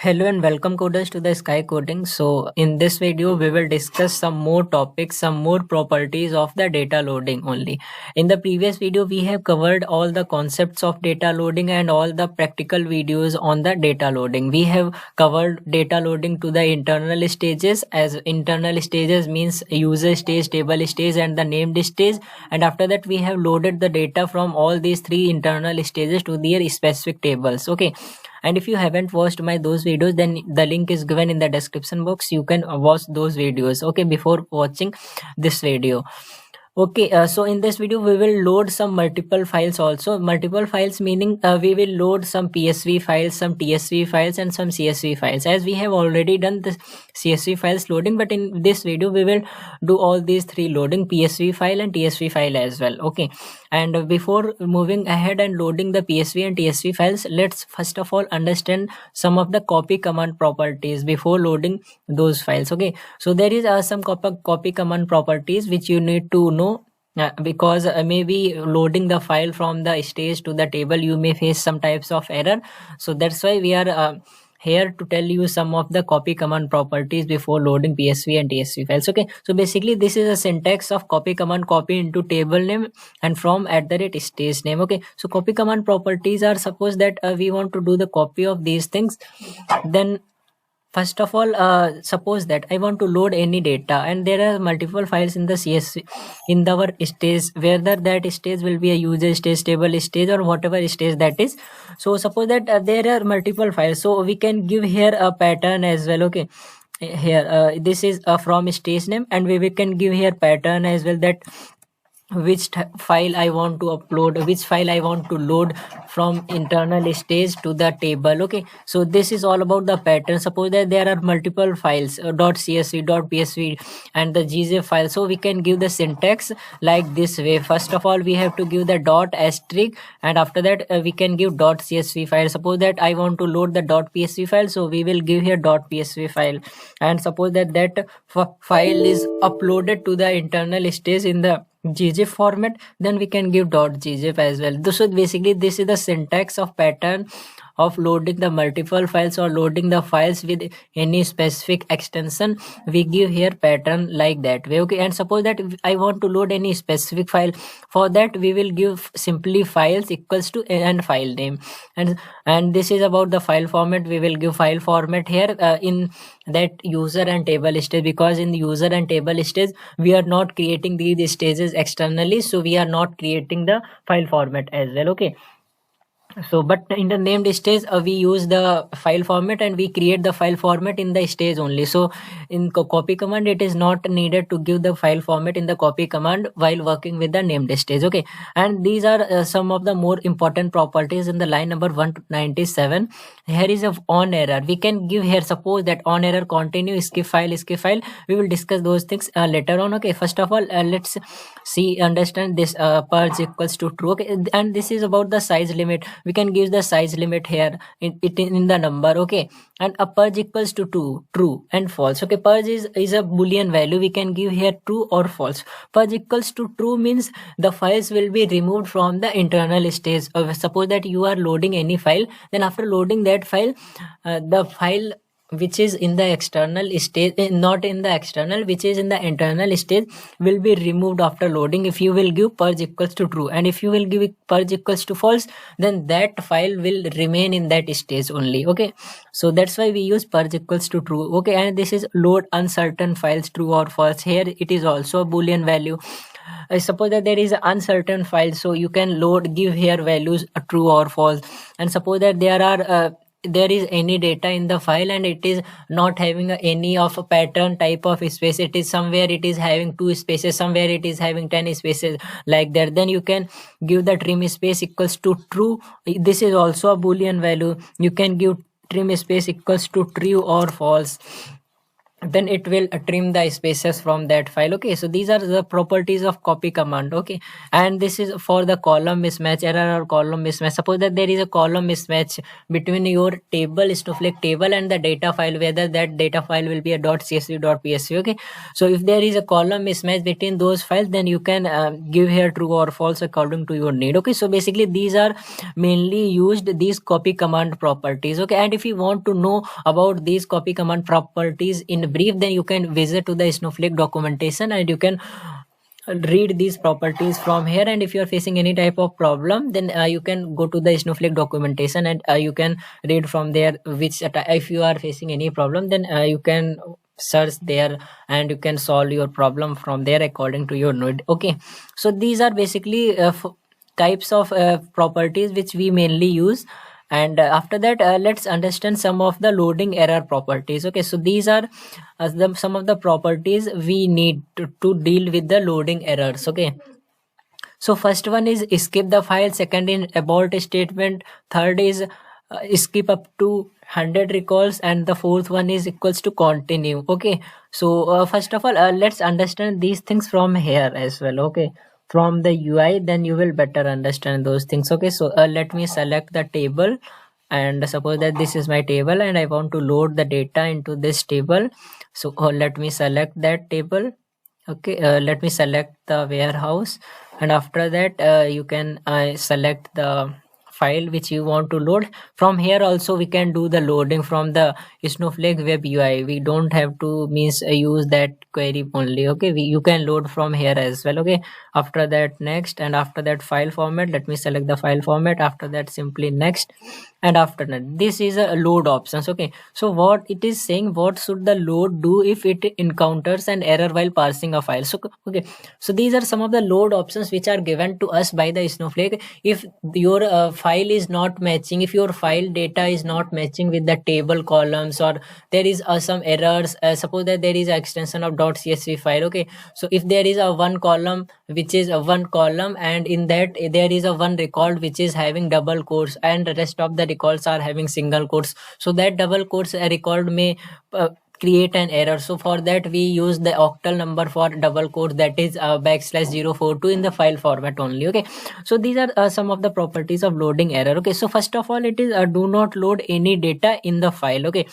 Hello and welcome coders to the Sky Coding. So in this video we will discuss some more topics, some more properties of the data loading only. In the previous video we have covered all the concepts of data loading and all the practical videos on the data loading. We have covered data loading to the internal stages, as internal stages means user stage, table stage and the named stage, and after that we have loaded the data from all these three internal stages to their specific tables. Okay, and if you haven't watched my those videos, then the link is given in the description box. You can watch those videos, okay, before watching this video. Okay, so in this video we will load some multiple files also. Multiple files meaning we will load some PSV files, some TSV files and some CSV files, as we have already done the CSV files loading, but in this video we will do all these three loading, PSV file and TSV file as well. Okay, and before moving ahead and loading the PSV and TSV files, let's first of all understand some of the copy command properties before loading those files. Okay, so there is some copy command properties which you need to know, because maybe loading the file from the stage to the table you may face some types of error. So that's why we are here to tell you some of the copy command properties before loading PSV and TSV files. Okay, so basically this is a syntax of copy command, copy into table name and from @stage name. Okay, so copy command properties are, suppose that we want to do the copy of these things, then first of all, suppose that I want to load any data and there are multiple files in the CSV in our stage, whether that stage will be a user stage, table stage or whatever stage that is. So suppose that there are multiple files, so we can give here a pattern as well. Okay, here this is from stage name, and we can give here pattern as well, that which file I want to upload, which file I want to load from internal stage to the table. Okay, so this is all about the pattern. Suppose that there are multiple files, .csv, .psv and the gzip file, so we can give the syntax like this way. First of all we have to give the dot asterisk, and after that we can give .csv file. Suppose that I want to load the .psv file, so we will give here .psv file, and suppose that file is uploaded to the internal stage in the gzip format, then we can give .gzip as well. So basically this is the syntax of pattern of loading the multiple files or loading the files with any specific extension. We give here pattern like that way. Okay, and suppose that I want to load any specific file, for that we will give simply files equals to and file name, and this is about the file format. We will give file format here in that user and table stage, because in the user and table stage we are not creating these stages externally, so we are not creating the file format as well. Okay, so but in the named stage we use the file format and we create the file format in the stage only. So in copy command it is not needed to give the file format in the copy command while working with the named stage. Okay, and these are some of the more important properties in the line number 197. Here is a on error we can give here. Suppose that on error, continue, skip file. We will discuss those things later on. Okay, first of all let's understand this purge equals to true. Okay, and this is about the size limit. We can give the size limit here in the number. Okay, and a purge equals to true and false. Okay, purge is a boolean value. We can give here true or false. Purge equals to true means the files will be removed from the internal stage. Suppose that you are loading any file, then after loading that file, the file which is in the external stage, not in the external, which is in the internal stage, will be removed after loading if you will give purge equals to true, and if you will give purge equals to false, then that file will remain in that stage only. Okay, so that's why we use purge equals to true. Okay, and this is load uncertain files, true or false. Here it is also a boolean value. I suppose that there is an uncertain file, so you can give here values true or false. And suppose that there is any data in the file and it is not having any of a pattern type of space. It is somewhere it is having 2 spaces, somewhere it is having 10 spaces like that, then you can give the trim space equals to true. This is also a boolean value. You can give trim space equals to true or false. then it will trim the spaces from that file. Okay, so these are the properties of copy command. Okay, and this is for the column mismatch error or column mismatch. Suppose that there is a column mismatch between your table, Snowflake table, and the data file, whether that data file will be a .csv, .psv. Okay, so if there is a column mismatch between those files, then you can give here true or false according to your need. Okay, so basically these are mainly used, these copy command properties. Okay, and if you want to know about these copy command properties in brief, then you can visit to the Snowflake documentation and you can read these properties from here. And if you are facing any type of problem, then you can go to the Snowflake documentation and you can read from there which if you are facing any problem, then you can search there and you can solve your problem from there according to your need. Okay, so these are basically types of properties which we mainly use. And after that, let's understand some of the loading error properties. Okay, so these are some of the properties we need to deal with the loading errors. Okay, so first one is skip the file, second is abort statement, third is skip up to 100 recalls, and the fourth one is equals to continue. Okay, so first of all, let's understand these things from here as well. Okay, from the UI, then you will better understand those things. Okay, so let me select the table, and suppose that this is my table and I want to load the data into this table. So let me select that table. Okay, let me select the warehouse, and after that you can select the file which you want to load. From here also we can do the loading from the Snowflake web UI. We don't have to use that query only. Okay, you can load from here as well. Okay, after that next, and after that file format, let me select the file format. After that simply next, and after that this is a load options. Okay, so what it is saying, what should the load do if it encounters an error while parsing a file. So okay, so these are some of the load options which are given to us by the Snowflake. If your file is not matching, if your file data is not matching with the table columns, or there is some errors, suppose that there is an extension of .csv file. Okay, so if there is a one column which is a one column, and in that there is a one record which is having double quotes, and the rest of the records are having single quotes, so that double quotes record may create an error. So for that we use the octal number for double quotes, that is \042 in the file format only. Okay, so these are some of the properties of loading error. Okay, so first of all, it is do not load any data in the file. Okay,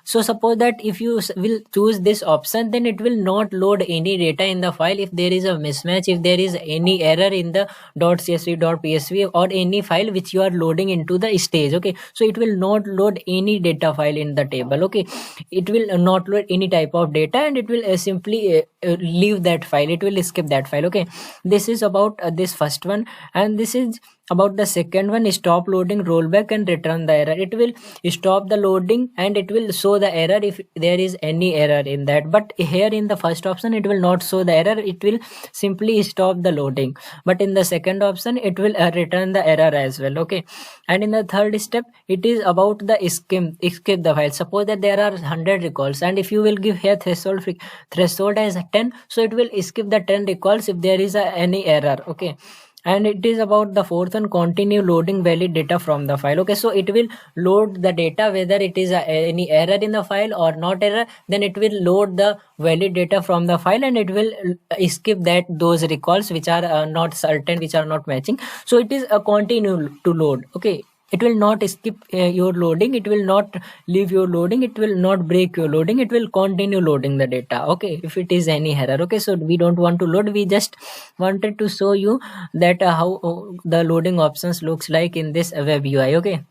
so suppose that if you will choose this option, then it will not load any data in the file if there is a mismatch, if there is any error in the .csv, .psv or any file which you are loading into the stage. Okay, so it will not load any data file in the table. Okay, it will not load any type of data, and it will simply leave that file, it will skip that file. Okay, this is about this first one, and this is about the second one, stop loading, rollback and return the error. It will stop the loading and it will show the error if there is any error in that. But here in the first option, it will not show the error, it will simply stop the loading. But in the second option, it will return the error as well. Okay, and in the third step, it is about the skip the file. Suppose that there are 100 recalls, and if you will give here threshold as 10, so it will skip the 10 recalls if there is any error. Okay, and it is about the fourth one, continue loading valid data from the file. Okay, so it will load the data whether it is any error in the file or not error, then it will load the valid data from the file, and it will skip that those recalls which are not certain, which are not matching. So it is a continue to load. Okay, it will not skip your loading, it will not leave your loading, it will not break your loading, it will continue loading the data. Okay, if it is any error. Okay, so we don't want to load, we just wanted to show you that how the loading options looks like in this web UI. Okay,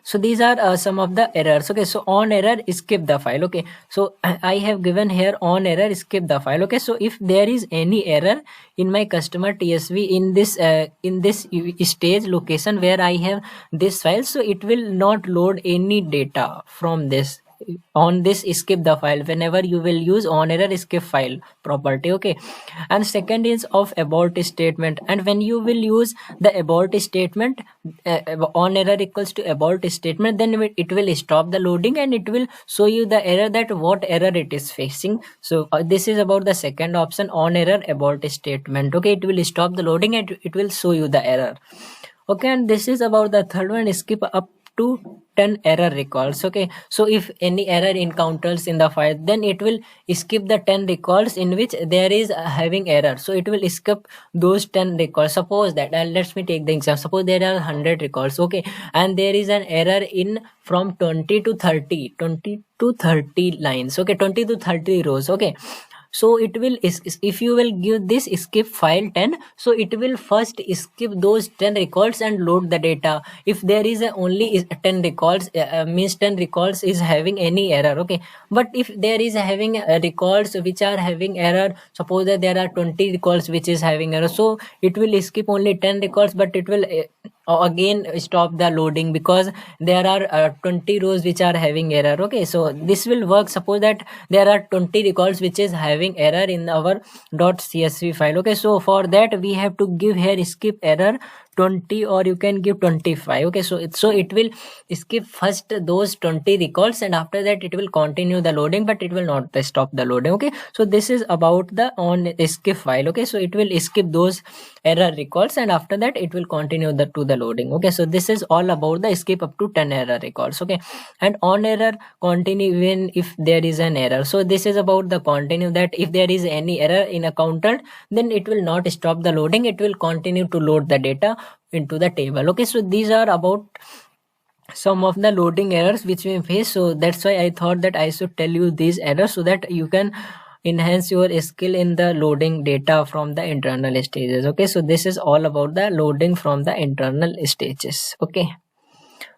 so these are some of the errors. Okay, so on error, skip the file. Okay, so I have given here on error, skip the file. Okay, so if there is any error in my customer TSV in this stage location where I have this file, so it will not load any data from this. On this, skip the file whenever you will use on error skip file property. Okay, and second is of abort statement, and when you will use the abort statement, on error equals to abort statement, then it will stop the loading and it will show you the error, that what error it is facing. So this is about the second option, on error abort statement. Okay, it will stop the loading and it will show you the error. Okay, and this is about the third one, skip up to 10 error records. Okay, so if any error encounters in the file, then it will skip the 10 records in which there is having error. So it will skip those 10 records. Suppose that, let me take the example. Suppose there are 100 records, okay, and there is an error in from 20 to 30, 20 to 30 lines, okay, 20 to 30 rows, okay. So it will if you will give this skip file 10, so it will first skip those 10 records and load the data. If there is only 10 records, means 10 records is having any error, okay. But if there is having records which are having error, suppose that there are 20 records which is having error, so it will skip only 10 records, but it will again stop the loading because there are 20 rows which are having error, okay. So this will work. Suppose that there are 20 records which is having error in our .csv file, okay. So for that we have to give here skip error 20, or you can give 25, okay. So it will skip first those 20 records, and after that it will continue the loading, but it will not stop the loading, okay. So this is about the on skip file, okay. So it will skip those error records, and after that it will continue to the loading, okay. So this is all about the skip up to 10 error records, okay. And on error continue even if there is an error. So this is about the continue, that if there is any error in a counter, then it will not stop the loading, it will continue to load the data into the table, okay. So these are about some of the loading errors which we face. So that's why I thought that I should tell you these errors so that you can enhance your skill in the loading data from the internal stages, okay. So this is all about the loading from the internal stages, okay.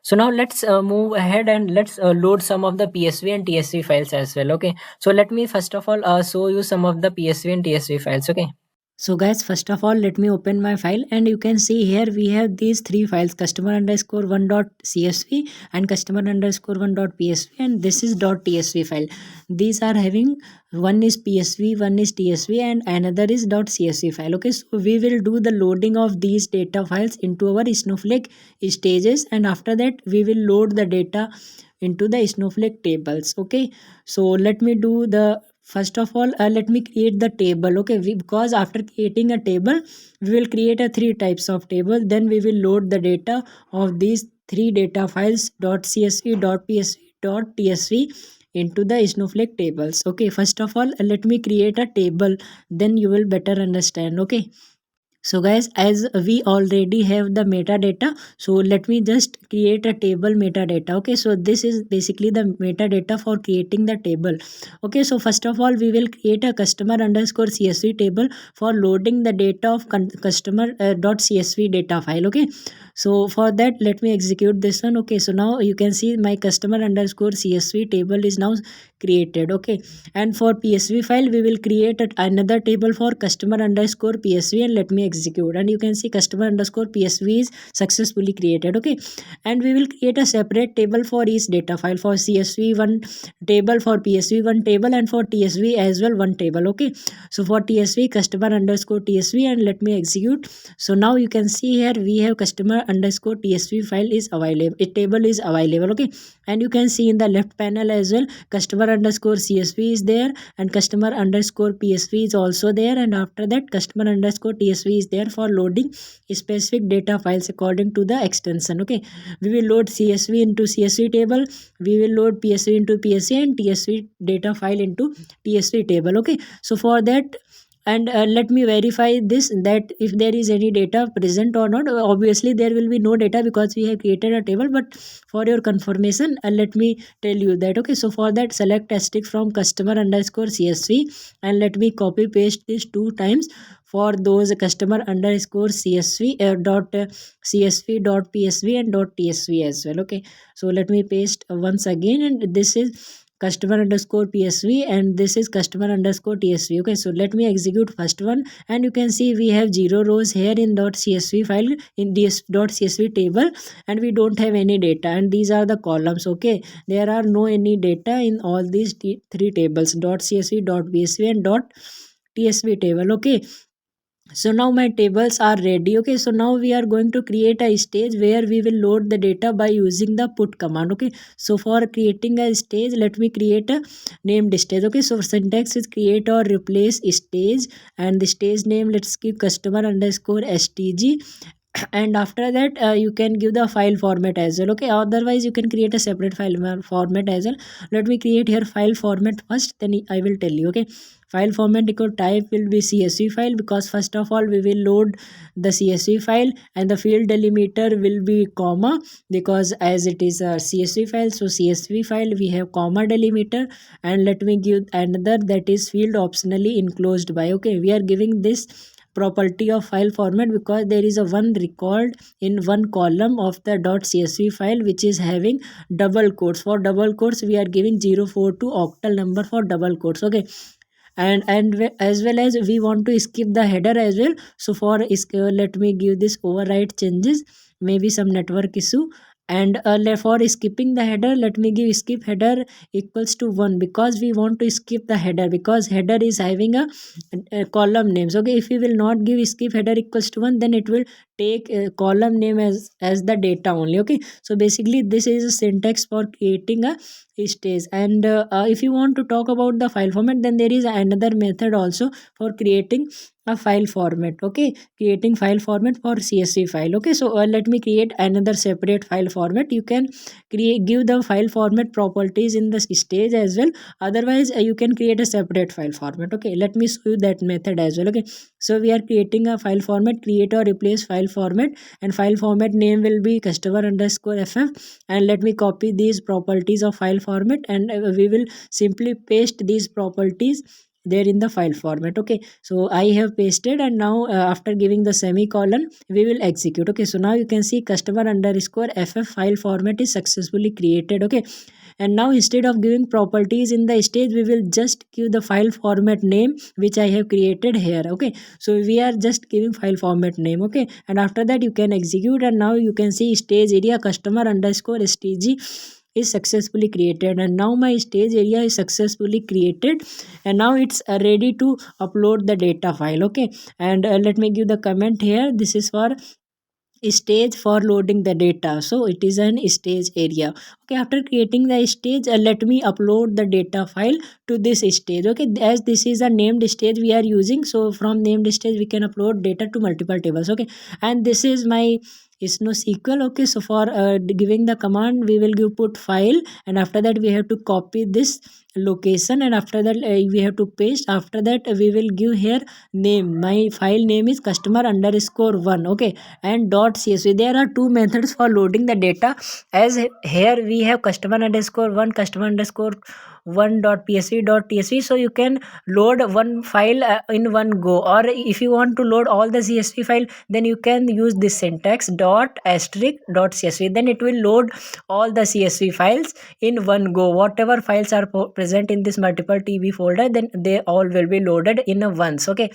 So now let's move ahead and let's load some of the PSV and TSV files as well, okay. So let me first of all show you some of the PSV and TSV files, okay. So guys, first of all, let me open my file, and you can see here we have these three files, customer underscore one.csv and customer underscore one.psv, and this is .tsv file. These are having, one is PSV, one is TSV, and another is .csv file, okay. So we will do the loading of these data files into our Snowflake stages, and after that we will load the data into the Snowflake tables, okay. So let me do the first of all, let me create the table, okay. Because after creating a table, we will create a three types of table, then we will load the data of these three data files .csv, .psv, .tsv into the Snowflake tables, okay. First of all, let me create a table, then you will better understand, okay. So guys, as we already have the metadata, so let me just create a table metadata, okay. So this is basically the metadata for creating the table, okay. So first of all, we will create a customer underscore csv table for loading the data of customer .csv data file, okay. So for that, let me execute this one, okay. So now you can see my customer underscore csv table is now created, okay. And for PSV file, we will create another table for customer underscore PSV, and let me execute, and you can see customer underscore PSV is successfully created, okay. And we will create a separate table for each data file, for CSV one table, for PSV one table, and for TSV as well one table, okay. So for TSV, customer underscore TSV, and let me execute. So now you can see here we have customer underscore TSV file is available, a table is available, okay. And you can see in the left panel as well, customer underscore CSV is there, and customer underscore PSV is also there, and after that customer underscore TSV is there for loading specific data files according to the extension, okay. We will load CSV into CSV table, we will load PSV into PSV, and TSV data file into TSV table, okay. So for that, and let me verify this, that if there is any data present or not. Obviously there will be no data because we have created a table, but for your confirmation, let me tell you that, okay. So for that, select asterisk from customer underscore csv, and let me copy paste this two times for those customer underscore csv csv .psv and .tsv as well, okay. So let me paste once again, and this is customer underscore PSV, and this is customer underscore TSV, okay. So let me execute first one, and you can see we have 0 rows here in .csv file, in this .csv table, and we don't have any data, and these are the columns, okay. There are no any data in all these three tables, .csv, .psv, and .tsv table, okay. So now my tables are ready, okay. So now we are going to create a stage where we will load the data by using the put command, okay. So for creating a stage, let me create a named stage, okay. So syntax is create or replace stage, and the stage name, let's give customer underscore stg, And after that you can give the file format as well. Okay, otherwise you can create a separate file format as well. Let me create here file format first, then I will tell you. Okay, file format equal type will be CSV file, because first of all we will load the CSV file, and the field delimiter will be comma, because as it is a CSV file, so CSV file we have comma delimiter. And let me give another, that is field optionally enclosed by. Okay, we are giving this property of file format because there is a one record in one column of the .csv file which is having double quotes. For double quotes we are giving 042 octal number for double quotes. Okay, and as well as we want to skip the header as well. So for let me give this override changes, maybe some network issue. And for skipping the header, let me give skip header equals to 1, because we want to skip the header, because header is having a column names. Okay, if we will not give skip header equals to 1, then it will take a column name as the data only. Okay, so basically this is a syntax for creating a stage. And if you want to talk about the file format, then there is another method also for creating a file format. Okay, creating file format for CSV file. Okay, so let me create another separate file format. You can give the file format properties in the stage as well. Otherwise you can create a separate file format. Okay, let me show you that method as well. Okay, so we are creating a file format, create or replace file format, and file format name will be customer underscore ff. And let me copy these properties of file format, and we will simply paste these properties there in the file format. Okay, so I have pasted, and now after giving the semicolon we will execute. Okay, so now you can see customer underscore ff file format is successfully created. Okay, and now instead of giving properties in the stage, we will just give the file format name which I have created here. Okay, so we are just giving file format name. Okay, and after that you can execute, and now you can see stage area customer underscore stg is successfully created. And now my stage area is successfully created, and now it's ready to upload the data file. Okay, and let me give the comment here, this is for stage for loading the data, so it is an stage area. Okay, after creating the stage, let me upload the data file to this stage. Okay, as this is a named stage we are using, so from named stage we can upload data to multiple tables. Okay, and this is my snowsql. Okay, so for giving the command we will give put file, and after that we have to copy this location, and after that we have to paste. After that we will give here name, my file name is customer underscore 1. Okay, and .csv, there are two methods for loading the data. As here we have customer underscore 1, customer underscore 1.psv.tsv, so you can load one file in one go. Or if you want to load all the csv file, then you can use this syntax dot asterisk dot csv, then it will load all the csv files in one go. Whatever files are present in this multiple tb folder, then they all will be loaded in a once. Okay,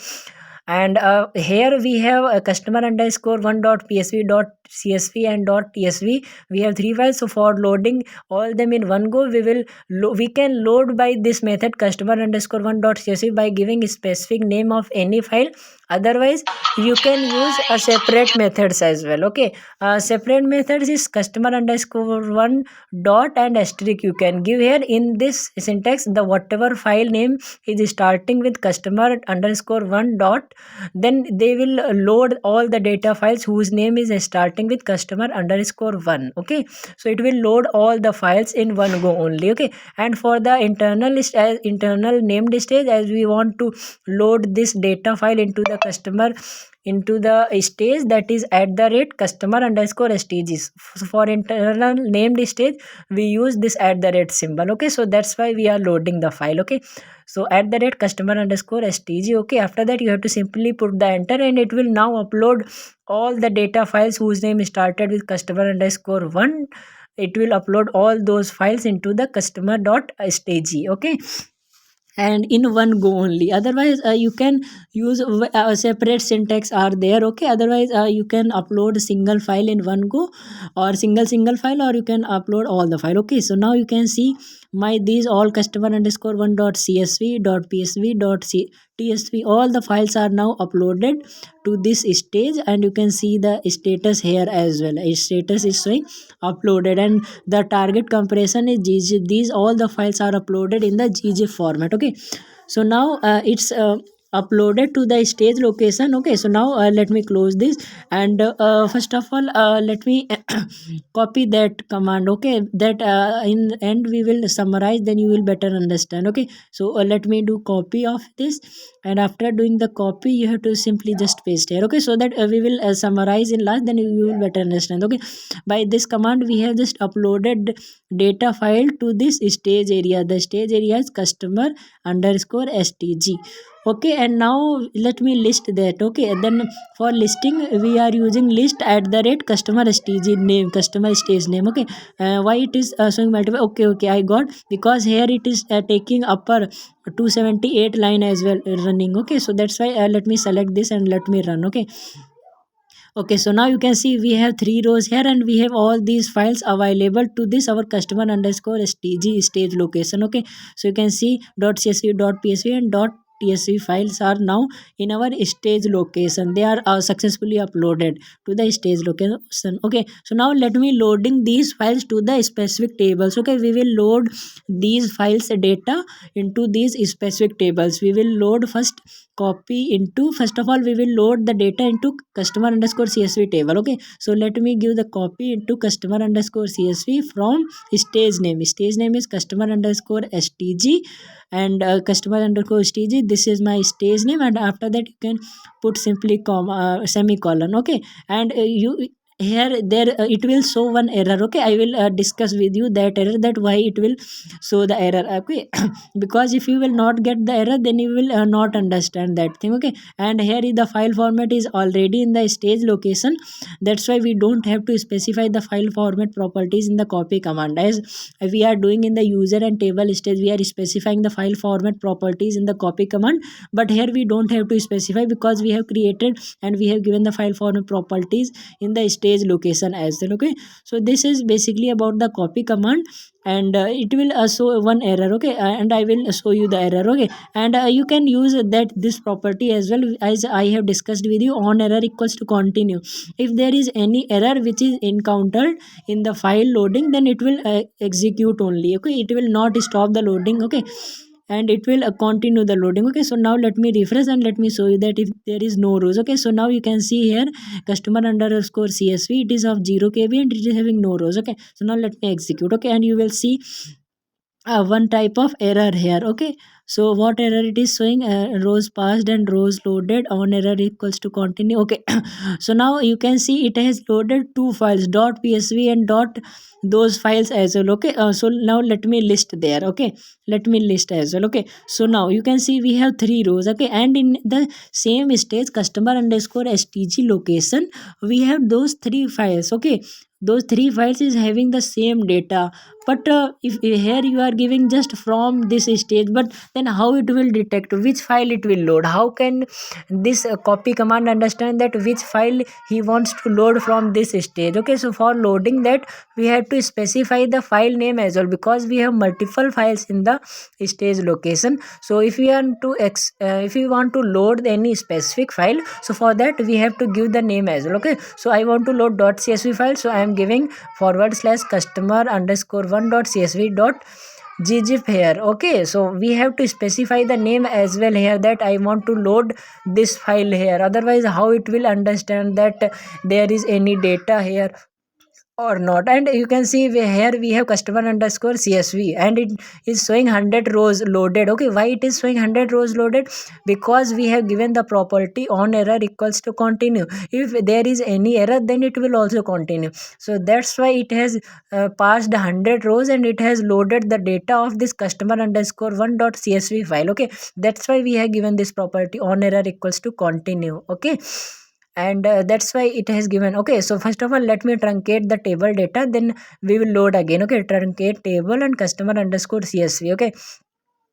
and here we have a customer underscore 1.psv dot csv and dot tsv. We have three files, so for loading all them in one go, we can load by this method customer underscore 1 dot csv by giving a specific name of any file. Otherwise you can use a separate methods as well. Okay, separate methods is customer underscore 1 dot and asterisk. You can give here in this syntax the whatever file name is starting with customer underscore 1 dot, then they will load all the data files whose name is starting with customer underscore 1. Okay, so it will load all the files in one go only. Okay, and for the internal named stage, as we want to load this data file into the customer into the stage, that is at the rate customer underscore stages. So for internal named stage we use this at the rate symbol. Okay, so that's why we are loading the file. Okay, so at the rate customer underscore stg. Okay, after that you have to simply put the enter, and it will now upload all the data files whose name started with customer underscore 1. It will upload all those files into the customer dot stg. Okay, and in one go only. Otherwise you can use separate syntax are there. Okay, otherwise you can upload a single file in one go, or single file, or you can upload all the file. Okay, so now you can see my these all customer underscore 1 dot csv dot psv dot tsv, all the files are now uploaded to this stage, and you can see the status here as well. Status is showing uploaded, and the target compression is gg. These all the files are uploaded in the gg format. Okay, so now it's uploaded to the stage location. Okay, so now let me close this, and first of all let me copy that command. Okay, that in end we will summarize, then you will better understand. Okay, so let me do copy of this, and after doing the copy you have to simply just paste here. Okay, so that we will summarize in last, then you will better understand. Okay, by this command we have just uploaded data file to this stage area. The stage area is customer underscore stg. Okay, and now let me list that. Okay, and then for listing we are using list at the rate customer stg name, customer stage name. Okay, why it is showing multiple? Okay, I got, because here it is taking upper 278 line as well running. Okay, so that's why let me select this and let me run. Okay, so now you can see we have 3 rows here, and we have all these files available to this our customer underscore stg stage location. Okay, so you can see .csv, .psv and .tsv files are now in our stage location. They are successfully uploaded to the stage location. Okay, so now let me loading these files to the specific tables. Okay, we will load these files data into these specific tables. We will load first, copy into, first of all we will load the data into customer underscore csv table. Okay, so let me give the copy into customer underscore csv from stage name is customer underscore stg, and customer underscore stg, this is my stage name, and after that you can put simply comma semicolon. Okay, and you here there it will show one error. Okay, I will discuss with you that error, that why it will show the error. Okay, because if you will not get the error, then you will not understand that thing. Okay, and here is the file format is already in the stage location. That's why we don't have to specify the file format properties in the copy command, as we are doing in the user and table stage. We are specifying the file format properties in the copy command, but here we don't have to specify, because we have created and we have given the file format properties in the stage location as well. Okay, so this is basically about the copy command, and it will show one error. Okay, and I will show you the error. Okay, and you can use that this property as well, as I have discussed with you. On error equals to continue. If there is any error which is encountered in the file loading, then it will execute only. Okay, it will not stop the loading. Okay, and it will continue the loading. Okay, so now let me refresh and let me show you that if there is no rows. Okay, so now you can see here customer underscore csv, it is of 0 kb and it is having no rows. Okay, so now let me execute. Okay, and you will see one type of error here. Okay, so what error it is showing? Rows passed and rows loaded, on error equals to continue. Okay, so now you can see it has loaded two files, .psv and those files as well. Okay, so now let me list there. Okay, let me list as well. Okay, so now you can see we have 3 rows. Okay, and in the same stage customer underscore stg location we have those 3 files. Okay, those 3 files is having the same data, but if here you are giving just from this stage, but then how it will detect which file it will load? How can this copy command understand that which file he wants to load from this stage? Okay, so for loading that we have to specify the file name as well, because we have multiple files in the stage location. So if we want to if we want to load any specific file, so for that we have to give the name as well. Okay, so I want to load .csv file, so I am giving / customer underscore 1.csv ggif here. Okay, so we have to specify the name as well here, that I want to load this file here. Otherwise how it will understand that there is any data here or not? And you can see here we have customer underscore csv, and it is showing 100 rows loaded. Okay, why it is showing 100 rows loaded? Because we have given the property on error equals to continue. If there is any error, then it will also continue. So that's why it has passed 100 rows, and it has loaded the data of this customer underscore 1.csv file. Okay, that's why we have given this property on error equals to continue. Okay, and that's why it has given. Okay, so first of all let me truncate the table data, then we will load again. Okay, truncate table and customer underscore csv. Okay,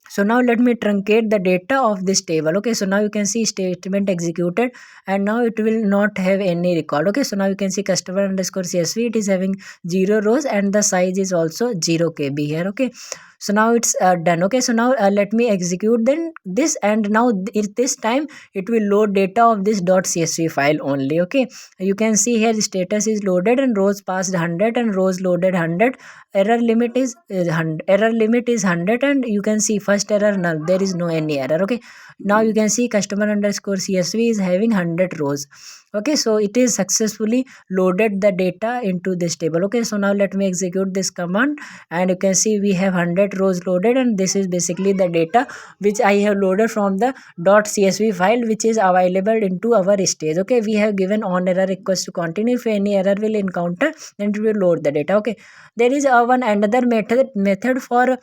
so now let me truncate the data of this table. Okay, so now you can see statement executed, and now it will not have any record. Okay, so now you can see customer underscore csv, it is having 0 rows and the size is also 0 kb here. Okay, so now it's done. Okay, so now let me execute then this, and now this time it will load data of this .csv file only. Okay, you can see here status is loaded and rows passed 100 and rows loaded 100. Error limit is 100, and you can see first first error null, there is no any error. Okay, now you can see customer underscore CSV is having 100 rows. Okay, so it is successfully loaded the data into this table. Okay, so now let me execute this command, and you can see we have 100 rows loaded, and this is basically the data which I have loaded from the .csv file, which is available into our stage. Okay, we have given on error equals to continue. If any error will encounter, then it will load the data. Okay, there is one another method for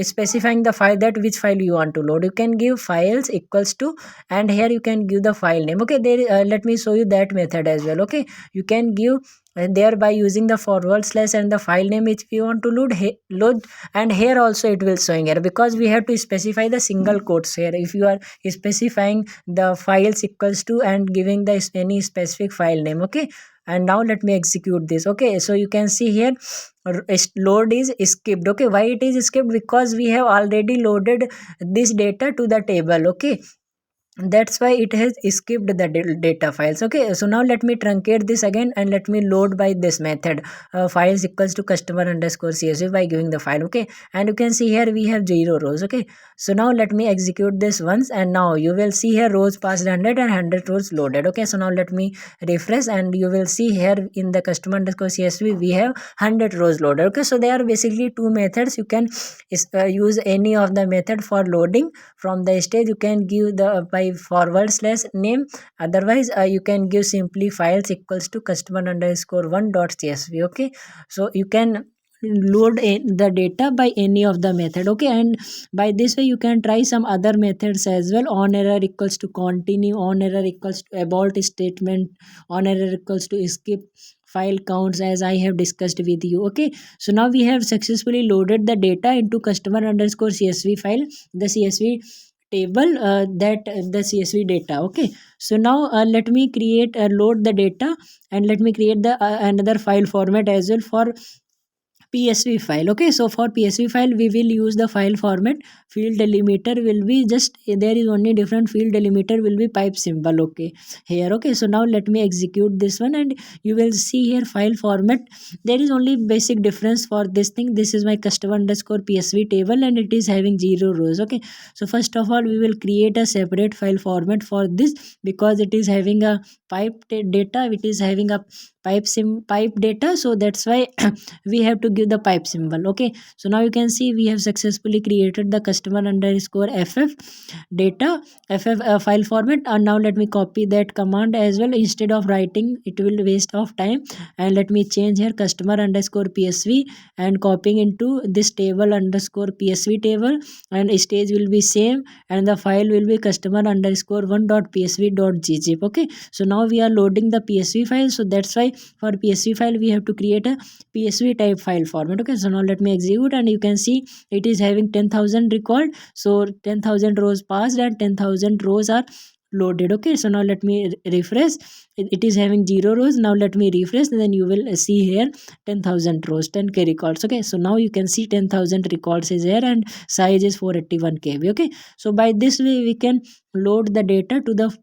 specifying the file, that which file you want to load. You can give files equals to, and here you can give the file name. Okay, there let me show you that method as well. Okay, you can give there by using the forward slash and the file name which we want to load, and here also it will showing here, because we have to specify the single quotes here. If you are specifying the files equals to and giving the any specific file name. Okay, and now let me execute this. Okay, so you can see here load is skipped. Okay, why it is skipped? Because we have already loaded this data to the table. Okay, that's why it has skipped the data files. Okay, so now let me truncate this again, and let me load by this method, files equals to customer underscore csv, by giving the file. Okay, and you can see here we have 0 rows. Okay, so now let me execute this once, and now you will see here rows past 100 and 100 rows loaded. Okay, so now let me refresh, and you will see here in the customer underscore csv we have 100 rows loaded. Okay, so there are basically two methods. You can use any of the method for loading from the stage. You can give the by forward slash name, otherwise you can give simply files equals to customer underscore one dot csv. Okay, so you can load the data by any of the method. Okay, and by this way you can try some other methods as well. On error equals to continue, on error equals to abort statement, on error equals to skip, file counts, as I have discussed with you. Okay, so now we have successfully loaded the data into customer underscore csv file, the csv table, that the csv data. Okay, so now let me create load the data, and let me create the another file format as well for PSV file. Okay, so for PSV file we will use the file format. Field delimiter will be just, there is only different field delimiter will be pipe symbol. Okay, here. Okay, so now let me execute this one, and you will see here file format, there is only basic difference for this thing. This is my customer underscore PSV table, and it is having 0 rows. Okay, so first of all we will create a separate file format for this, because it is having a pipe data, it is having a pipe data, so that's why we have to give the pipe symbol. Okay, so now you can see we have successfully created the customer underscore ff data ff file format. And now let me copy that command as well. Instead of writing, it will waste of time, and let me change here customer underscore psv, and copying into this table underscore psv table, and stage will be same, and the file will be customer underscore one dot psv dot ggzip. Okay, so now we are loading the psv file, so that's why for psv file we have to create a psv type file format. Okay, so now let me execute, and you can see it is having 10,000 record, so 10,000 rows passed and 10,000 rows are loaded. Okay, so now let me refresh. It is having 0 rows. Now let me refresh, and then you will see here 10,000 rows, 10k records. Okay, so now you can see 10,000 records is here, and size is 481 kb. Okay, so by this way we can load the data to the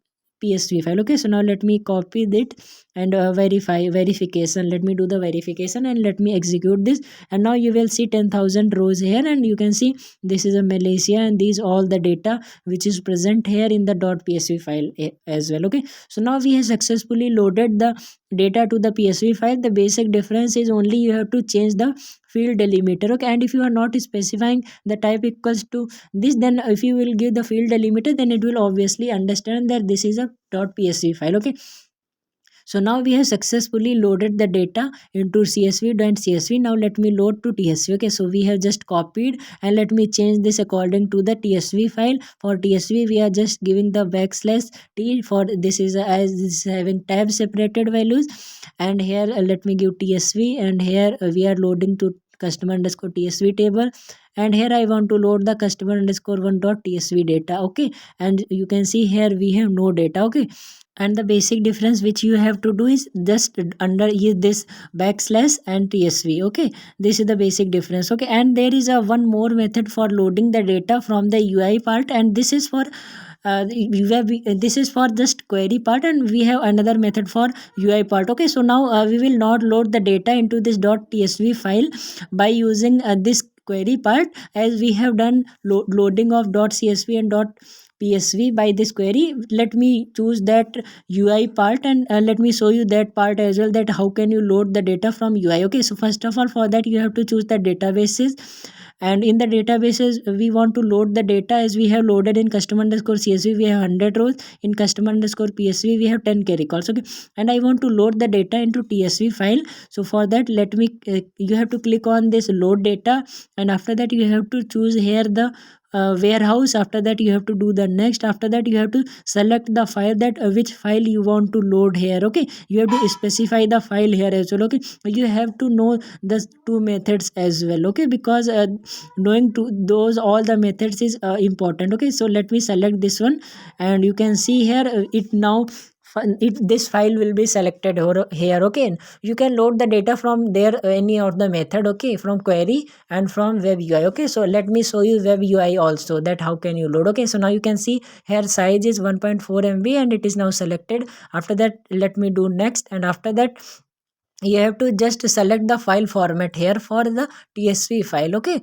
psv file. Okay, so now let me copy it, and verification, let me do the verification, and let me execute this, and now you will see 10,000 rows here, and you can see this is a Malaysia, and these all the data which is present here in the .psv file as well. Okay, so now we have successfully loaded the data to the psv file. The basic difference is only you have to change the field delimiter. Okay, and if you are not specifying the type equals to this, then if you will give the field delimiter, then it will obviously understand that this is a .psv file. Okay, so now we have successfully loaded the data into csv.csv. Now let me load to tsv. Okay, so we have just copied, and let me change this according to the tsv file. For tsv we are just giving the backslash t, for this is as this is having tab separated values, and here let me give tsv, and here we are loading to customer underscore tsv table, and here I want to load the customer underscore one dot tsv data. Okay, and you can see here we have no data. Okay, and the basic difference which you have to do is just under this backslash and tsv. Okay, this is the basic difference. Okay, and there is a one more method for loading the data from the ui part, and this is for this is for just query part, and we have another method for ui part. Okay, so now we will not load the data into this .tsv file by using this query part, as we have done loading of .csv and .psv by this query, let me choose that UI part, and let me show you that part as well, that how can you load the data from UI. Okay, so first of all, for that you have to choose the databases, and in the databases we want to load the data, as we have loaded in customer underscore CSV we have 100 rows, in customer underscore PSV we have 10k records. Okay, and I want to load the data into TSV file. So for that, let me you have to click on this load data, and after that you have to choose here the warehouse. After that you have to do the next. After that you have to select the file, that which file you want to load here. Okay, you have to specify the file here as well. Okay, you have to know the two methods as well. Okay, because knowing to those all the methods is important. Okay, so let me select this one, and you can see here it now this file will be selected here. Okay, you can load the data from there, any of the method. Okay, from query and from web UI. Okay, so let me show you web UI also, that how can you load. Okay, so now you can see here size is 1.4 MB and it is now selected. After that, let me do next, and after that you have to just select the file format here for the TSV file. Okay,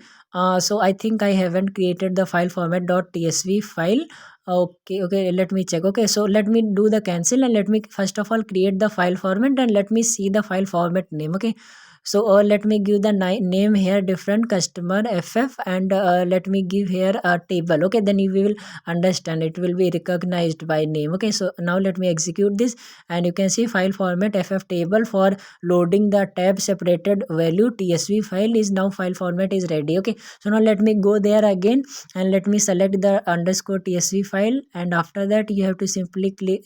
so I think I haven't created the file format .tsv file. Okay, let me check. Okay, so let me do the cancel, and let me first of all create the file format, and let me see the file format name. Okay, so let me give the name here different customer ff, and let me give here a table. Okay, then you will understand, it will be recognized by name. Okay, so now let me execute this, and you can see file format ff table for loading the tab separated value TSV file is now file format is ready. Okay, so now let me go there again, and let me select the underscore TSV file, and after that you have to simply click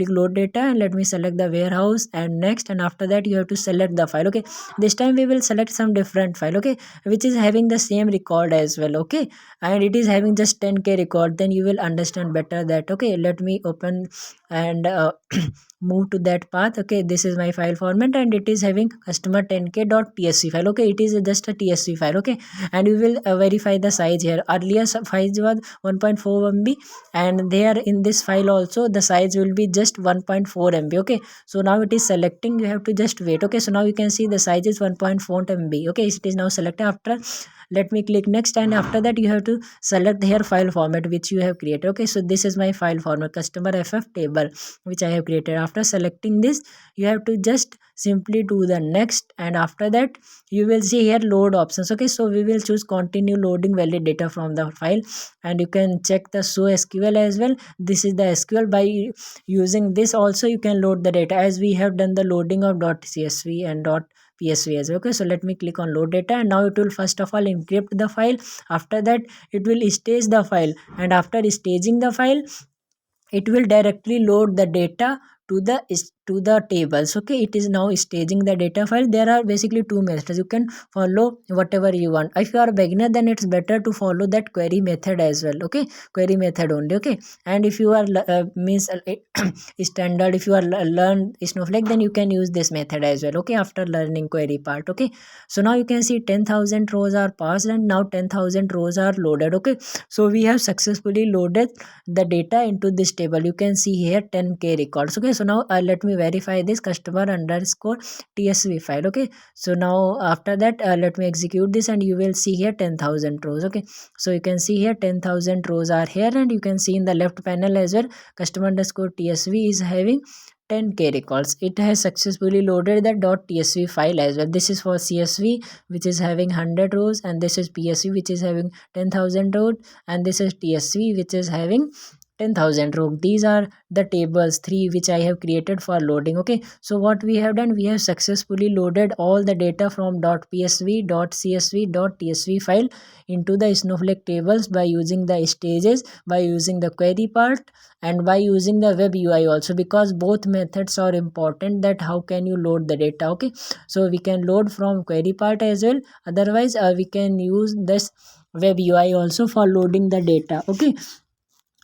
load data, and let me select the warehouse and next, and after that you have to select the file. Okay, this time we will select some different file. Okay, which is having the same record as well. Okay, and it is having just 10k record, then you will understand better that. Okay, let me open and move to that path. Okay, this is my file format, and it is having customer 10k.tsv file. Okay, it is just a tsv file. Okay, and we will verify the size here. Earlier size was 1.4 MB, and there in this file also the size will be just 1.4 MB. Okay, so now it is selecting, you have to just wait. Okay, so now you can see the size is 1.4 MB. Okay, it is now selected. After, let me click next, and after that you have to select here file format which you have created. Okay, so this is my file format customer ff table which I have created. After selecting this, you have to just simply do the next, and after that you will see here load options. Okay, so we will choose continue loading valid data from the file, and you can check the show SQL as well. This is the SQL. By using this also you can load the data, as we have done the loading of .csv and .psv as well. Okay, so let me click on load data, and now it will first of all encrypt the file. After that it will stage the file, and after staging the file it will directly load the data to the tables. Okay, it is now staging the data file. There are basically two methods, you can follow whatever you want. If you are a beginner, then it's better to follow that query method as well. Okay, query method only. Okay, and if you are means standard, if you are learn Snowflake, then you can use this method as well. Okay, after learning query part. Okay, so now you can see 10,000 rows are passed, and now 10,000 rows are loaded. Okay, so we have successfully loaded the data into this table. You can see here 10k records. Okay, so now let me verify this customer underscore TSV file. Okay, so now after that let me execute this, and you will see here 10,000 rows. Okay, so you can see here 10,000 rows are here, and you can see in the left panel as well customer underscore TSV is having 10k records. It has successfully loaded the .tsv file as well. This is for CSV which is having 100 rows, and this is PSV which is having 10,000 rows, and this is TSV which is having 10,000 rows. These are the tables 3 which I have created for loading. Okay, so what we have done, we have successfully loaded all the data from .psv, .csv, .tsv file into the Snowflake tables by using the stages, by using the query part, and by using the web UI also, because both methods are important, that how can you load the data. Okay, so we can load from query part as well, otherwise we can use this web UI also for loading the data. Okay,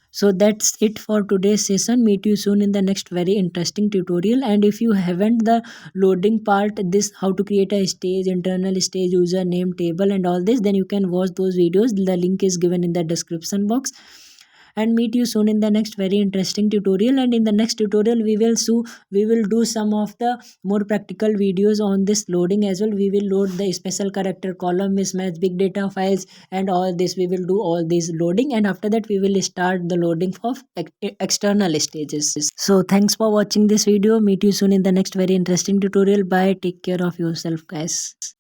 so that's it for today's session. Meet you soon in the next very interesting tutorial. And if you haven't the loading part, this how to create a stage, internal stage, username table and all this, then you can watch those videos. The link is given in the description box. and meet you soon in the next very interesting tutorial. And in the next tutorial we will do some of the more practical videos on this loading as well. We will load the special character, column mismatch, big data files, and all this. We will do all this loading, and after that we will start the loading of external stages. So thanks for watching this video. Meet you soon in the next very interesting tutorial. Bye. Take care of yourself, guys.